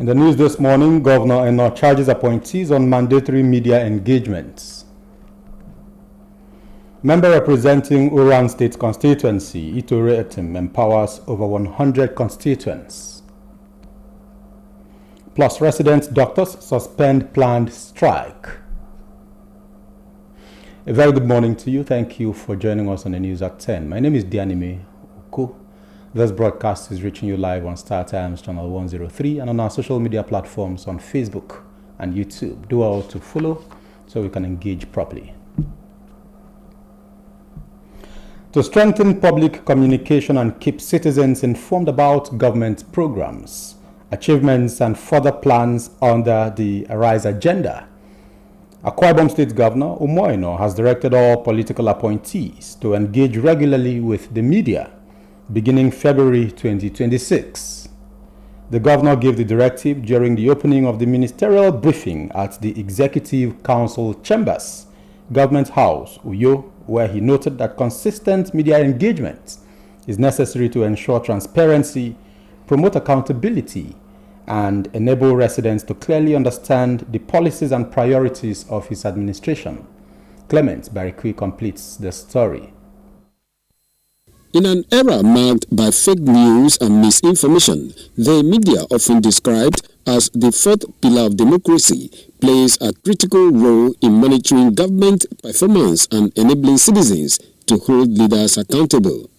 In the news this morning, Governor Eno charges appointees on mandatory media engagements. Member representing Uran State constituency, Itore Etim, empowers over 100 constituents. Plus, resident doctors suspend planned strike. A very good morning to you. Thank you for joining us on the news at 10. My name is Dianime Oku. This broadcast is reaching you live on Star Times channel 103 and on our social media platforms on Facebook and YouTube. Do all to follow so we can engage properly. To strengthen public communication and keep citizens informed about government programs, achievements, and further plans under the Arise agenda, Akwa Ibom State Governor Umoino has directed all political appointees to engage regularly with the media beginning February 2026. The governor gave the directive during the opening of the ministerial briefing at the Executive Council Chambers, Government House, Uyo, where he noted that consistent media engagement is necessary to ensure transparency, promote accountability, and enable residents to clearly understand the policies and priorities of his administration. Clement Barikui completes the story. In an era marked by fake news and misinformation, the media, often described as the fourth pillar of democracy, plays a critical role in monitoring government performance and enabling citizens to hold leaders accountable.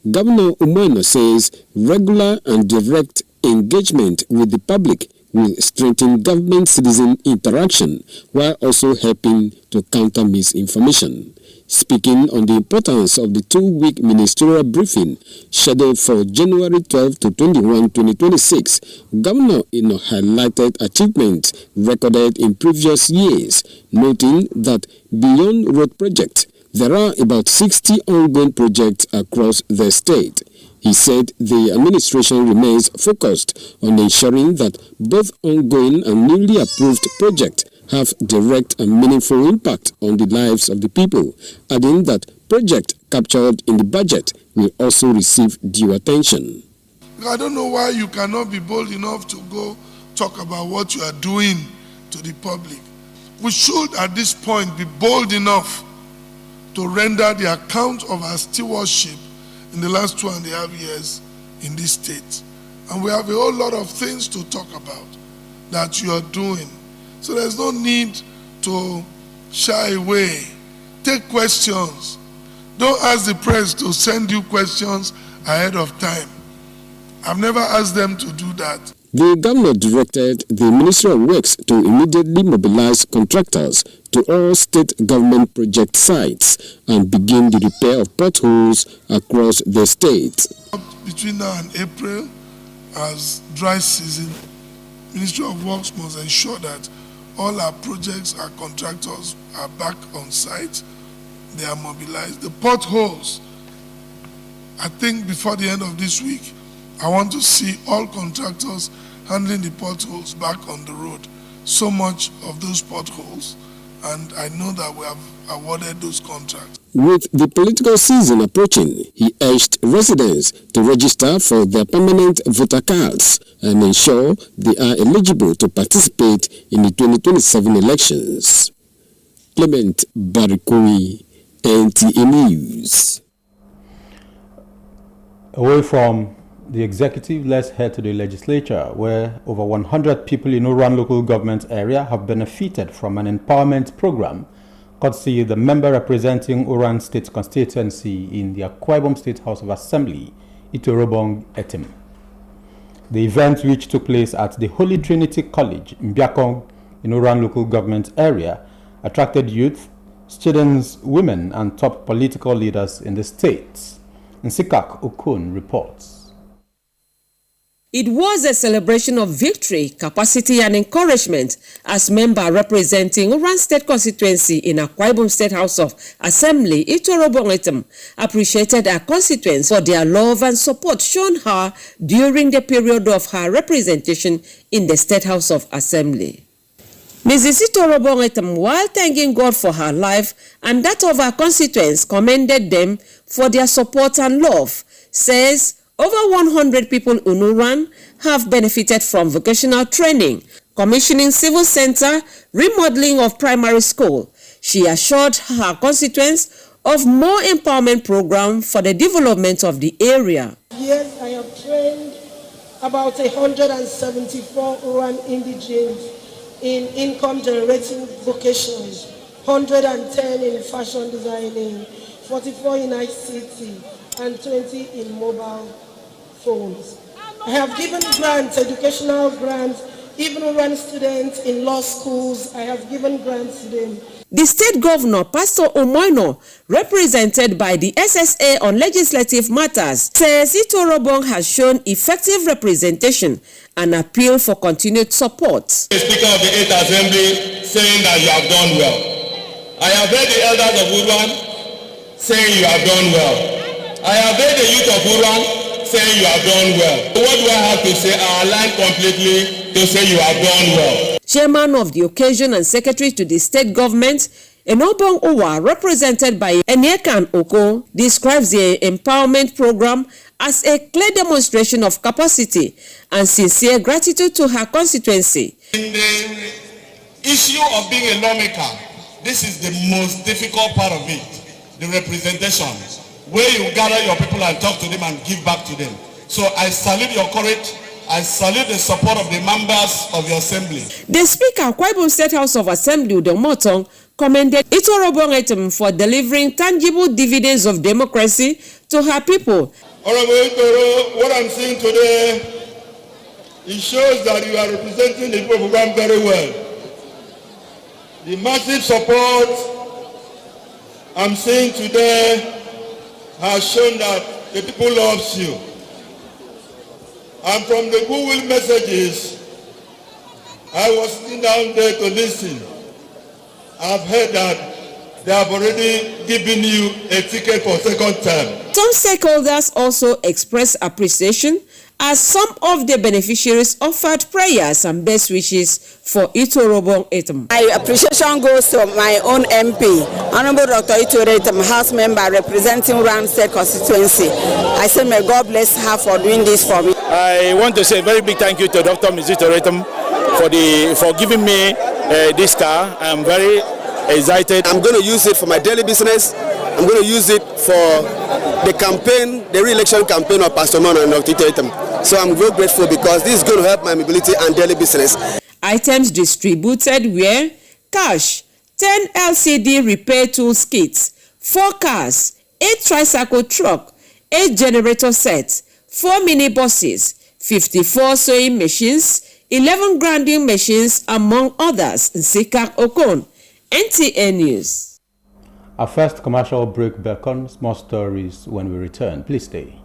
Governor Umoino says regular and direct engagement with the public will strengthen government-citizen interaction while also helping to counter misinformation. Speaking on the importance of the two-week ministerial briefing scheduled for January 12 to 21, 2026, Governor Eno highlighted achievements recorded in previous years, noting that beyond road projects, there are about 60 ongoing projects across the state. He said the administration remains focused on ensuring that both ongoing and newly approved projects have direct and meaningful impact on the lives of the people, adding that projects captured in the budget will also receive due attention. I don't know why you cannot be bold enough to go talk about what you are doing to the public. We should at this point be bold enough to render the account of our stewardship in the last 2.5 years in this state. And we have a whole lot of things to talk about that you are doing. So there's no need to shy away. Take questions. Don't ask the press to send you questions ahead of time. I've never asked them to do that. The governor directed the Ministry of Works to immediately mobilize contractors to all state government project sites and begin the repair of potholes across the state. Between now and April, as dry season, Ministry of Works must ensure that all our projects, our contractors are back on site. They are mobilized. The potholes, I think before the end of this week, I want to see all contractors handling the potholes back on the road. So much of those potholes, and I know that we have awarded those contracts. With the political season approaching, he urged residents to register for their permanent voter cards and ensure they are eligible to participate in the 2027 elections. Clement Barikui, NTA News. Away from the executive, let's head to the legislature, where over 100 people in Uran local government area have benefited from an empowerment program courtesy the member representing Uran State constituency in the Akwa Ibom State House of Assembly, Itorobong Etim. The event, which took place at the Holy Trinity College, Mbiakong, in Uran local government area, attracted youth, students, women, and top political leaders in the state. Nsikak Okun reports. It was a celebration of victory, capacity, and encouragement as member representing Uran State constituency in Akwa Ibom State House of Assembly, Itorobong Etim, appreciated her constituents for their love and support shown her during the period of her representation in the State House of Assembly. Mrs. Itorobong Etim, while thanking God for her life and that of her constituents, commended them for their support and love, says Over 100 people in Uran have benefited from vocational training, commissioning civil center, remodeling of primary school. She assured her constituents of more empowerment program for the development of the area. Yes, I have trained about 174 Uran indigenes in income generating vocations, 110 in fashion designing, 44 in ICT, and 20 in mobile phones. I have given grants, educational grants, even Uran students in law schools, I have given grants to them. The state governor, Pastor Omoino, represented by the SSA on legislative matters, says Itorobong has shown effective representation and appeal for continued support. The Speaker of the 8th Assembly saying that you have done well. I have heard the elders of Uran saying you have done well. I have heard the youth of Uran saying you have done well. What do I have to say? I align completely to say you have done well. Chairman of the occasion and secretary to the state government, Enobong Owa, represented by Enyekan Oko, describes the empowerment program as a clear demonstration of capacity and sincere gratitude to her constituency. In the issue of being a lawmaker, this is the most difficult part of it, the representation, where you gather your people and talk to them and give back to them. So I salute your courage. I salute the support of the members of the assembly. The Speaker, Akwa Ibom State House of Assembly, Udo Motong, commended Itorobong Etem for delivering tangible dividends of democracy to her people. Honorable Itoro, what I'm seeing today, it shows that you are representing the people program very well. The massive support I'm seeing today has shown that the people loves you. And from the Google messages, I was sitting down there to listen. I've heard that they have already given you a ticket for second term. Some stakeholders also expressed appreciation as some of the beneficiaries offered prayers and best wishes for Itorobong Etem. My appreciation goes to my own MP, Honorable Dr. Itoro Etem, House member representing Uran State constituency. I say may God bless her for doing this for me. I want to say a very big thank you to Dr. Itoro Etem for giving me this car. I'm very excited. I'm going to use it for my daily business. I'm going to use it for the campaign, the re-election campaign of Pastor Mono and Dr. Itoro Etem. So I'm very grateful because this is going to help my mobility and daily business. Items distributed were cash, 10 LCD repair tools kits, 4 cars, 8 tricycle truck, 8 generator sets, 4 minibuses, 54 sewing machines, 11 grinding machines, among others. Nsikak Okon, NTA News. Our first commercial break beckons more stories when we return. Please stay.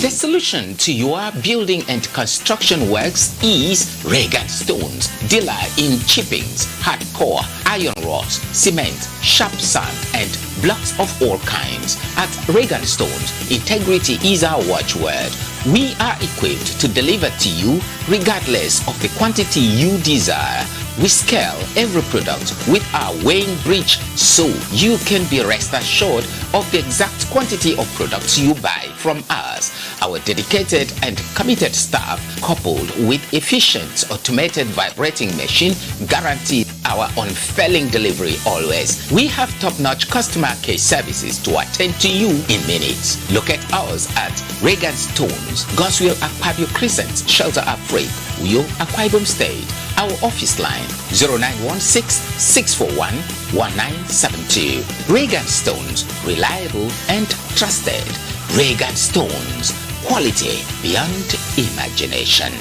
The solution to your building and construction works is Regan Stones, dealer in chippings, hardcore, iron rods, cement, sharp sand, and blocks of all kinds. At Regan Stones, integrity is our watchword. We are equipped to deliver to you regardless of the quantity you desire. We scale every product with our weighing bridge so you can be rest assured of the exact quantity of products you buy from us. Our dedicated and committed staff, coupled with efficient automated vibrating machine, guarantee our unfailing delivery always. We have top-notch customer care services to attend to you in minutes. Locate us at Regan Stones, Goswell Akpabio Crescent, Shelter Afraid, Uyo, Akwa Ibom State. Our office line 0916-641-1972. Regan Stones, reliable and trusted. Regan Stones, quality beyond imagination.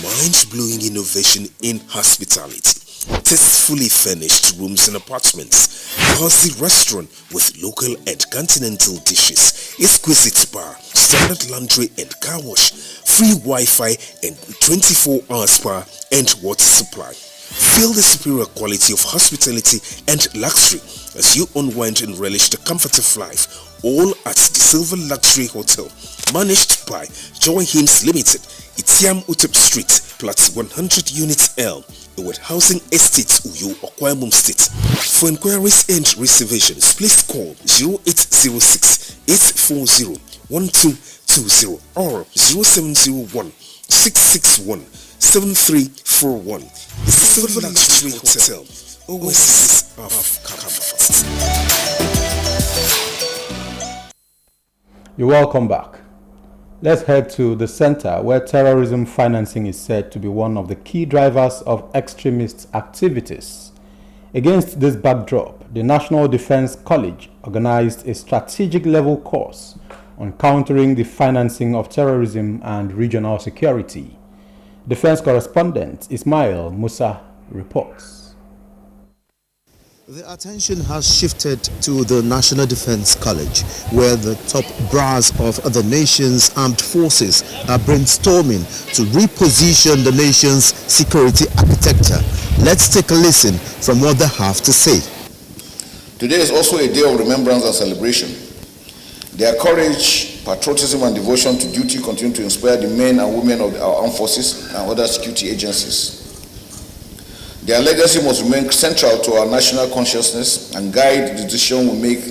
Mind-blowing innovation in hospitality. Tastefully furnished rooms and apartments, cozy restaurant with local and continental dishes, exquisite spa, standard laundry and car wash, free Wi-Fi and 24-hour spa and water supply. Feel the superior quality of hospitality and luxury as you unwind and relish the comfort of life, all at the Silver Luxury Hotel, managed by Joy Hymns Limited, Itiam Utep Street, Plot 100 Units L, Ewet Housing Estates, Uyo, Akwa Ibom State. For inquiries and reservations, please call 0806 840 1220 or 0701 661 7341. The Silver Luxury Hotel, oasis of comfort. You're welcome back. Let's head to the center where terrorism financing is said to be one of the key drivers of extremist activities. Against this backdrop, the National Defense College organized a strategic level course on countering the financing of terrorism and regional security. Defense correspondent Ismail Musa reports. The attention has shifted to the National Defense College, where the top brass of the nation's armed forces are brainstorming to reposition the nation's security architecture. Let's take a listen from what they have to say. Today is also a day of remembrance and celebration. Their courage, patriotism, and devotion to duty continue to inspire the men and women of our armed forces and other security agencies. Their legacy must remain central to our national consciousness and guide the decision we make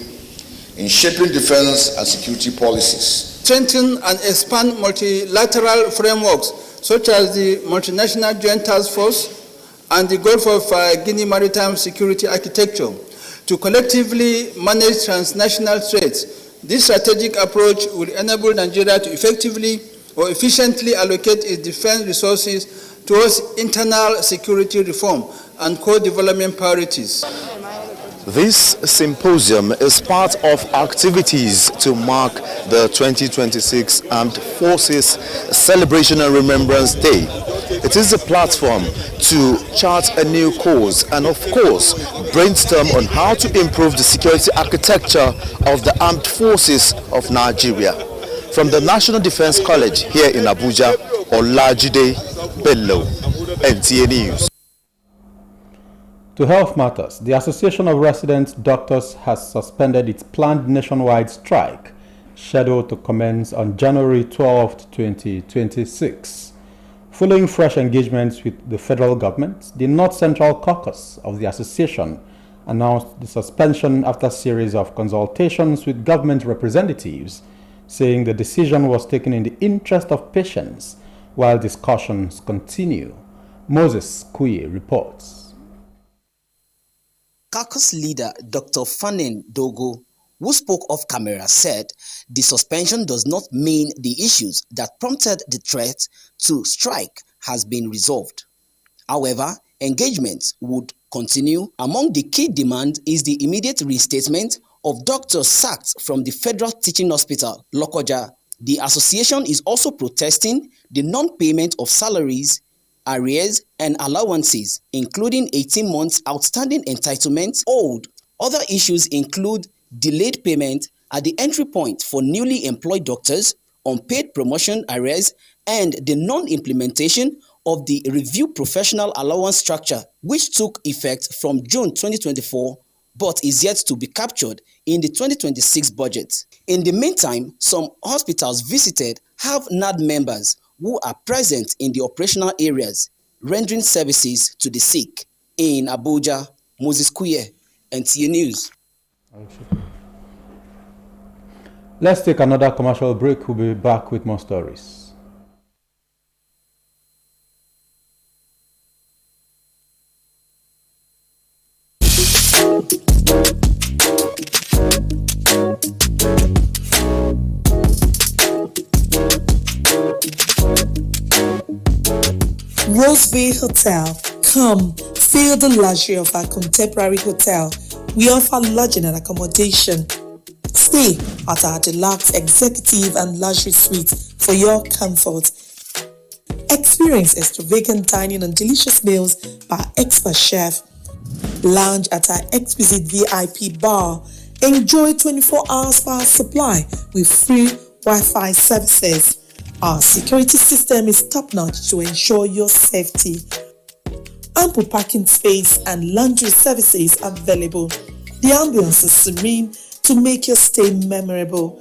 in shaping defense and security policies. Strengthen and expand multilateral frameworks such as the Multinational Joint Task Force and the Gulf of Guinea Maritime Security Architecture to collectively manage transnational threats. This strategic approach will enable Nigeria to effectively or efficiently allocate its defense resources towards internal security reform and co-development priorities. This symposium is part of activities to mark the 2026 Armed Forces Celebration and Remembrance Day. It is a platform to chart a new course and, of course, brainstorm on how to improve the security architecture of the armed forces of Nigeria. From the National Defense College here in Abuja, Olajide Bello, NTA News. To health matters, the Association of Resident Doctors has suspended its planned nationwide strike, scheduled to commence on January 12, 2026. Following fresh engagements with the federal government, the North Central Caucus of the association announced the suspension after a series of consultations with government representatives, saying the decision was taken in the interest of patients while discussions continue. Moses Kuye reports. Caucus leader Dr. Fanin Dogo, who spoke off camera, said the suspension does not mean the issues that prompted the threat to strike has been resolved. However, engagement would continue. Among the key demands is the immediate reinstatement of doctors sacked from the Federal Teaching Hospital, Lokoja. The association is also protesting the non-payment of salaries, arrears, and allowances, including 18 months outstanding entitlements owed. Other issues include delayed payment at the entry point for newly employed doctors, unpaid promotion arrears, and the non-implementation of the review professional allowance structure, which took effect from June 2024, but is yet to be captured in the 2026 budget. In the meantime, some hospitals visited have NAD members who are present in the operational areas, rendering services to the sick. In Abuja, Moses Kuye, NTA News. Let's take another commercial break. We'll be back with more stories. Roseville Hotel. Come, feel the luxury of our contemporary hotel. We offer lodging and accommodation. Stay at our deluxe executive and luxury suites for your comfort. Experience extravagant dining and delicious meals by expert chef. Lounge at our exquisite VIP bar. Enjoy 24 hours power supply with free Wi-Fi services. Our security system is top-notch to ensure your safety. Ample parking space and laundry services available. The ambience is serene to make your stay memorable.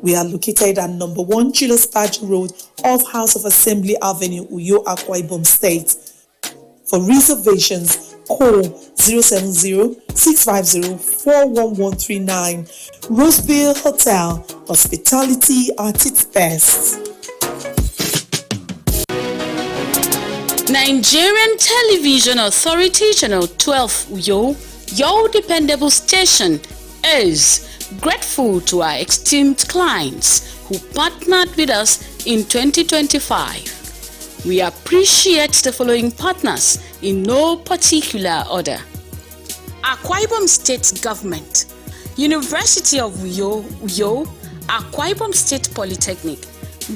We are located at number 1 Julius Baji Road off House of Assembly Avenue, Uyo, Akwa Ibom State. For reservations, call 070-650-41139. Roseville Hotel, hospitality at its best. Nigerian Television Authority Channel 12 Uyo, your dependable station, is grateful to our esteemed clients who partnered with us in 2025. We appreciate the following partners in no particular order: Akwa Ibom State Government, University of Uyo, Akwa Ibom State Polytechnic,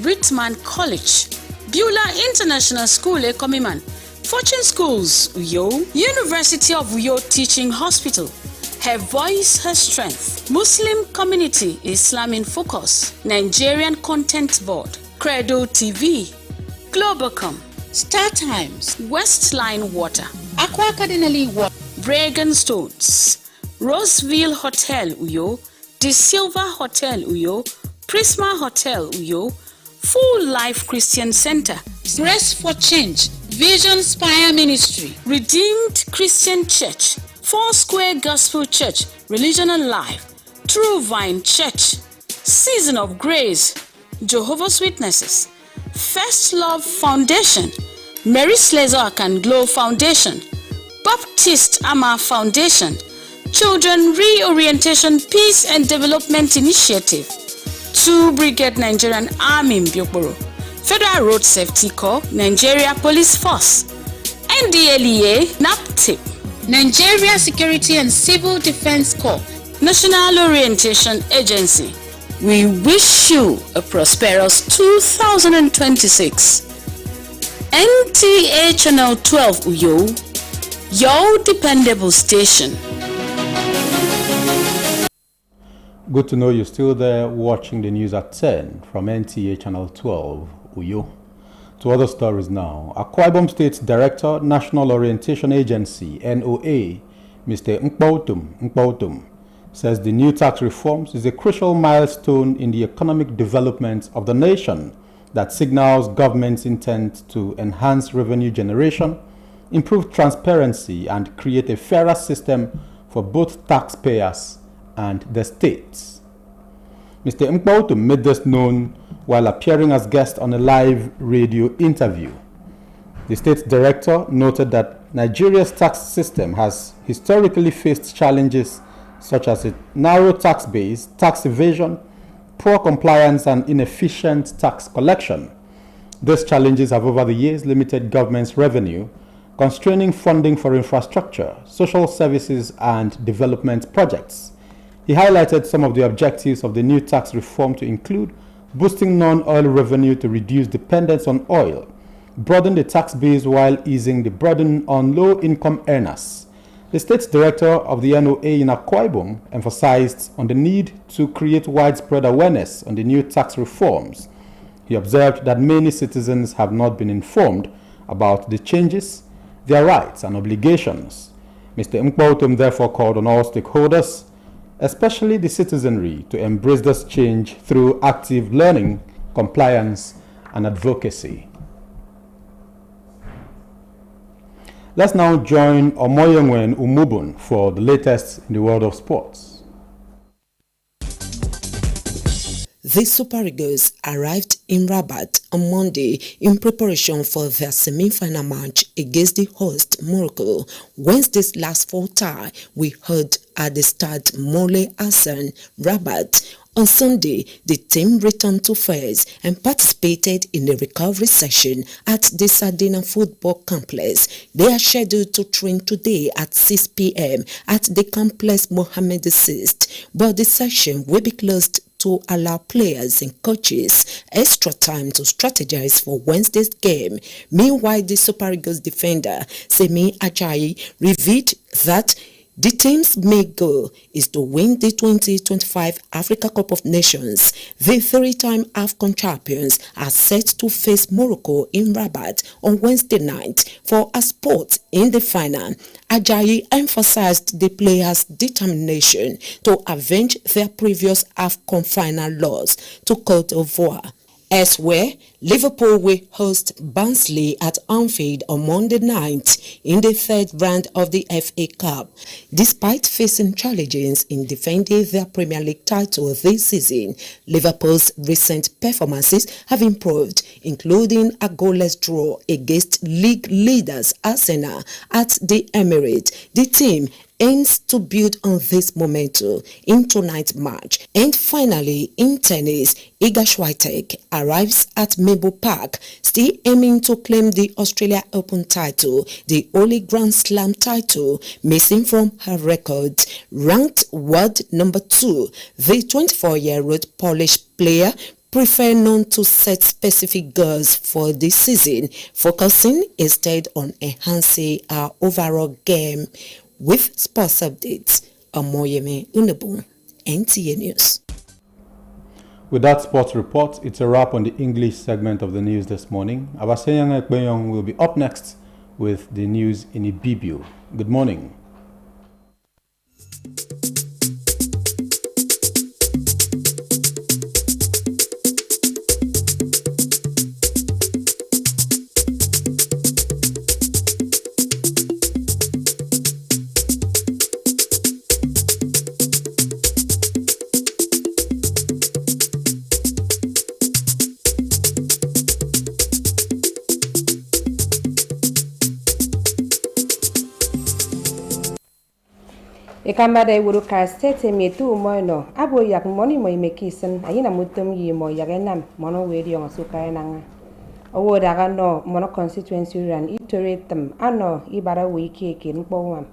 Whitman College, Beulah International School Ekomiman, Fortune Schools Uyo, University of Uyo Teaching Hospital, Her Voice, Her Strength, Muslim Community Islam in Focus, Nigerian Content Board, Credo TV, Globalcom, Star Times, Westline Water, Aqua Cardinally Water, Reagan Stones, Roseville Hotel Uyo, De Silva Hotel Uyo, Prisma Hotel Uyo, Full Life Christian Center, Grace for Change, Vision Spire Ministry, Redeemed Christian Church, Four Square Gospel Church, Religion and Life, True Vine Church, Season of Grace, Jehovah's Witnesses, First Love Foundation, Mary Slezak and Glow Foundation, Baptist Amma Foundation, Children Reorientation Peace and Development Initiative, 2 Brigade Nigerian Army Mbiokboro, Federal Road Safety Corps, Nigeria Police Force, NDLEA, NAPTIP, Nigeria Security and Civil Defense Corps, National Orientation Agency. We wish you a prosperous 2026. NTA Channel 12 Uyo, your dependable station. Good to know you're still there watching the news at 10 from NTA Channel 12 Uyo. To other stories now. Akwa Ibom State Director, National Orientation Agency, NOA, Mr. Nkpautum, says the new tax reforms is a crucial milestone in the economic development of the nation that signals government's intent to enhance revenue generation, improve transparency, and create a fairer system for both taxpayers and the states. Mr. Nkpautum made this known while appearing as guest on a live radio interview. The state director noted that Nigeria's tax system has historically faced challenges such as a narrow tax base, tax evasion, poor compliance, and inefficient tax collection. These challenges have over the years limited government's revenue, constraining funding for infrastructure, social services, and development projects. He highlighted some of the objectives of the new tax reform to include boosting non-oil revenue to reduce dependence on oil, broaden the tax base while easing the burden on low-income earners. The state director of the NOA in Akwa Ibom emphasized on the need to create widespread awareness on the new tax reforms. He observed that many citizens have not been informed about the changes, their rights and obligations. Mr. Nkpautum therefore called on all stakeholders, especially the citizenry, to embrace this change through active learning, compliance, and advocacy. Let's now join Omoyengwen Umubun for the latest in the world of sports. The Super Eagles arrived in Rabat on Monday in preparation for their semi-final match against the host Morocco. Wednesday's last 4 tie we heard at the stade Moulay Hassan, Rabat. On Sunday, the team returned to Fez and participated in a recovery session at the Sardina Football Complex. They are scheduled to train today at 6 p.m. at the complex Mohammed VI, but the session will be closed to allow players and coaches extra time to strategize for Wednesday's game. Meanwhile, the Super Eagles defender Semi Ajayi revealed that The team's main goal is to win the 2025 Africa Cup of Nations. The 3-time AFCON champions are set to face Morocco in Rabat on Wednesday night for a spot in the final. Ajayi emphasized the players' determination to avenge their previous AFCON final loss to Cote d'Ivoire. Elsewhere, Liverpool will host Barnsley at Anfield on Monday night in the 3rd round of the FA Cup. Despite facing challenges in defending their Premier League title this season, Liverpool's recent performances have improved, including a goalless draw against league leaders Arsenal at the Emirates. The team aims to build on this momentum in tonight's match. And finally, in tennis, Iga Swiatek arrives at Maple Park, still aiming to claim the Australia Open title, the only Grand Slam title missing from her record. Ranked world number 2, the 24-year-old Polish player prefer not to set specific goals for this season, focusing instead on enhancing our overall game. With sports updates, Omoyemi Unebu, NTA News. With that sports report, it's a wrap on the English segment of the news this morning. Abaseyang Ekpenyong will be up next with the news in Ibibio. Good morning. Ikambada iwuru ka state metu moino abo yak moni mo imekisen ayina mutum yi mo yagenam mono wedi on suka nanga owo daga no mono constituency ran itoretum ano ibara wiki ke npowam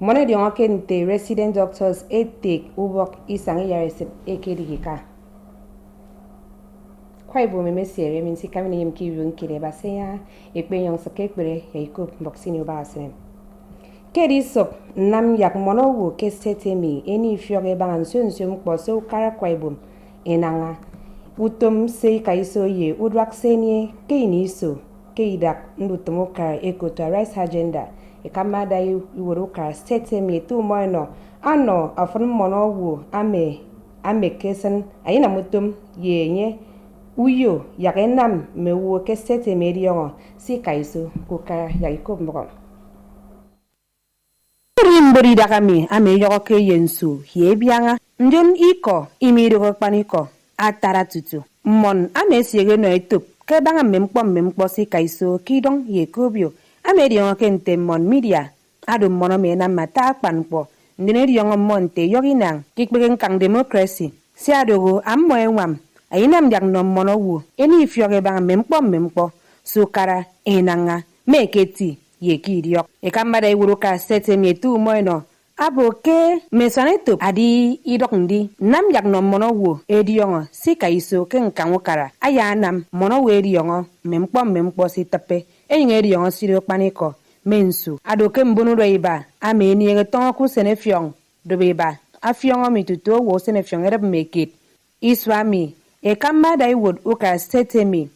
mono di on kente resident doctors etek ubok isangi yaresip ekedihika Kwaibo memesiere minsi kamini yemki yunkire baseya ekpenyong sakekbere yaiko boxini ubasem Kedi sop nam yak mono wo ke setemi eni fioge bangan sunsun kposo kara Kwaibo enanga utom se kaiso ye udwak senie ke iniso ke idak ndutomo kar ekoto rice agenda ekamada iworo kar setemi tu moino ano afun mono wo ame kesen ayina mutum yenye Uyo yagenam mewo kesete medion si kaiso kuka yaiko mbo Rimbori dakami ame yoko ke yensu hiebianga ndon iko imiro paniko atara tutu mon ame siege no etup ke banga mempo si kaiso kidong yekobio ame dion kente mon media adu mono me na mata panpo ndene dion monte yoginang kikbegen kang democracy si adogo ammo enwam Ainam jak no mono wu eni fioge bang mempo sukara enanga meketi yekidiok ekambada iwuru ka sete mietu moino aboke mesaneto adi idokndi nam jak no mono wu ediongo sika iso ken kanwukara ayanam mono wu ediongo mempo si tape enyi ediongo sirio paniko mensu adoke mbunu iba ameni egetongo ku senefiong dobeba afiongo mituto wo senefiong ereb mekit iswami Ekambada iwud uka setemi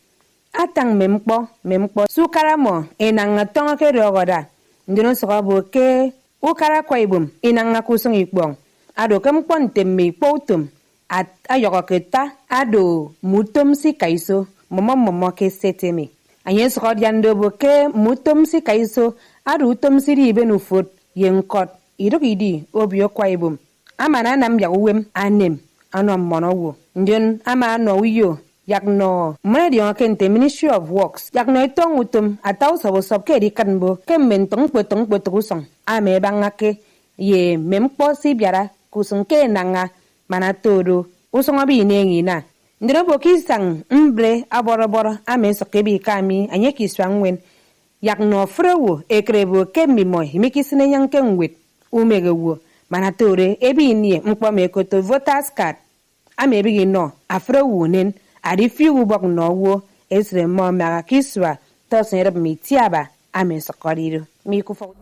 atang mempo sukara mo enanga tonga ke rogoda ndino sokabo ke ukara Kwaibum inanga kusung ikbong ado kempon temi poutum at ayoko keta ado mutum si kaiso momo ke setemi anye sokod yando bo ke mutum si kaiso ado utum si ribe nufut yenkot idokidi obio Kwaibum amana nam ya uwem anem ano monowo ndion ama no wiyo yak no medi on kente Ministry of Works yak no tong utum ataw sabo ke di kanbo ke mentong potong kusong ame bangake ye mempo si biara kusong ke nanga manatodo usong abi nengi na ndino boki sang mbre aboroboro ame sokebi kami anye kiswangwen yak no frewo ekrebo ke mimoy mikisine yang kenwet umegewo manatore ebi nie mkpo mekoto voters card amebigi no afro wunen adi fi ubok no wo esre mo mara kiswa tosere mitiaba ame sokoriru mikufo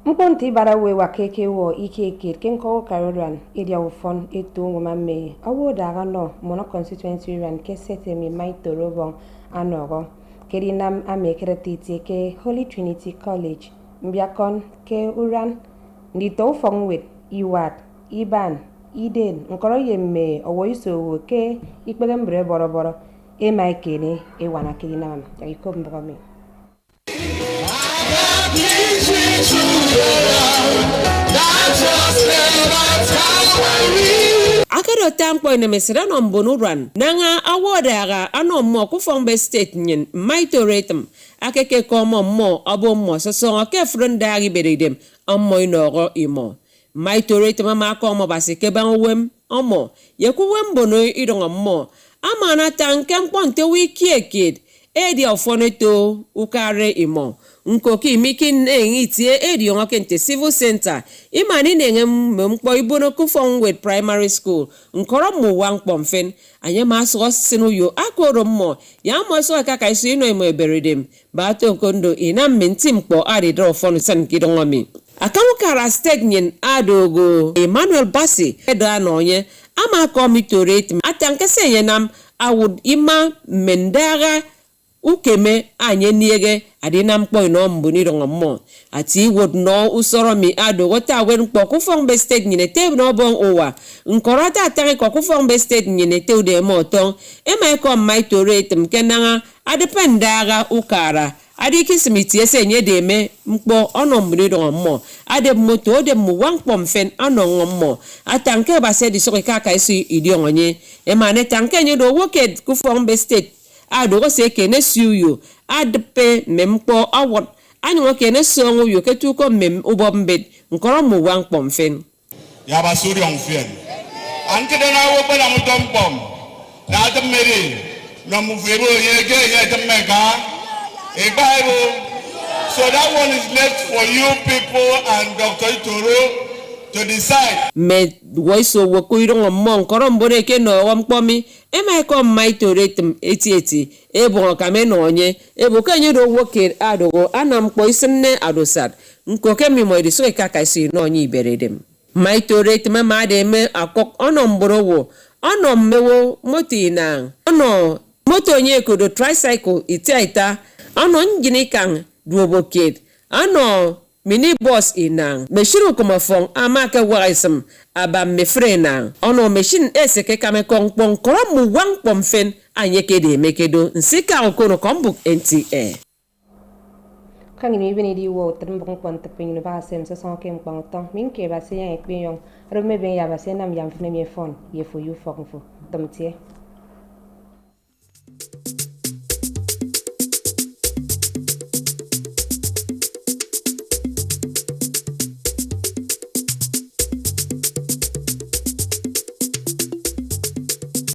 mponti bara we wa keke wo ikeke kenko karoran edia wofon eto ngoma me awo daga no mono constituency ran ke sete mi maitoro bon anogo kerinam amekretiti ke Holy Trinity College mbiakon ke uran ndito fong with iwat iban iden nkoro yemme owo iso ke ikpele mbre boroboro e maikene e wana kerinam yaikob mbogome akado tampo ina mesera no mbonuran nanga awodaga ano mo ku Fombe state nyin maitoratum akeke komo mo abo mo so ke frondagi beredem ammo inogo imo maitoratum ma ko mo basike ban wem omo yekuwem bono idongo mo amana tankem ponte wiki ekid edi ofoneto ukare imo nkoki mikin engitie edi onokente civil center imani nengem mkpo ibono ku Fongwet primary school nkoro mu wankpomfen anye maso sinu yo akoro mo ya mo so kaka isu ino imo eberedem ba to kondo ina minti mkpo adi dro fonu san kidongomi akamu kara stegnin adogo Emmanuel Bassi eda nonye ama komitorate atankese yenam awud ima mendaga ukeme anye niege adina mkpo ino mbuni rongomo ati would no usoro mi ado wota wen kpo ku Fombe state nyine te no bon owa nkorota atare ku Fombe state nyine te de moton e mai ko maitorate mkenanga adependaga ukara adi kismiti ese nye de me mkpo ono mbuni rongomo ade moto de mu wankpo mfen ano ngomo atanke ba se di so kaka isi idi onye e mane tanke nye do woke ku Fombe state adogo se kene suyo adpe mempo awot anyo kene songo yo ketuko mem ubombed nkoro mu wankpo mfen ya basuri onfen anke de na wo bala mu tompom na de meri no mu fero yege ye de mega e bible so that one is left for you people and Dr. Itoro to decide me woiso wokuirongo mon korombore ke no wankpomi e mai ko maitoratum eti ebo kame no onye ebo kenye do woke adogo anam kpo isne adosad nkoke mi mo ediso kaka isi no onye iberedem maitoratum ma de me akok ono mborowo ono mewo motina ono moto onye kodo tricycle itaita ono njini kan duoboked ano minibus inang machine kuma fong amaka waisam aba mefrena ono machine eseke kame kongpong koromu wang pomfen anyeke de mekedo nsika okono kombuk NTA kangi mi beni di wo tembong kwanta pinyu ba sem so son kem kwang tong min ke ba se yan ekpin yong rome ben ya ba se nam yam fne mi phone ye fo you fo tomtie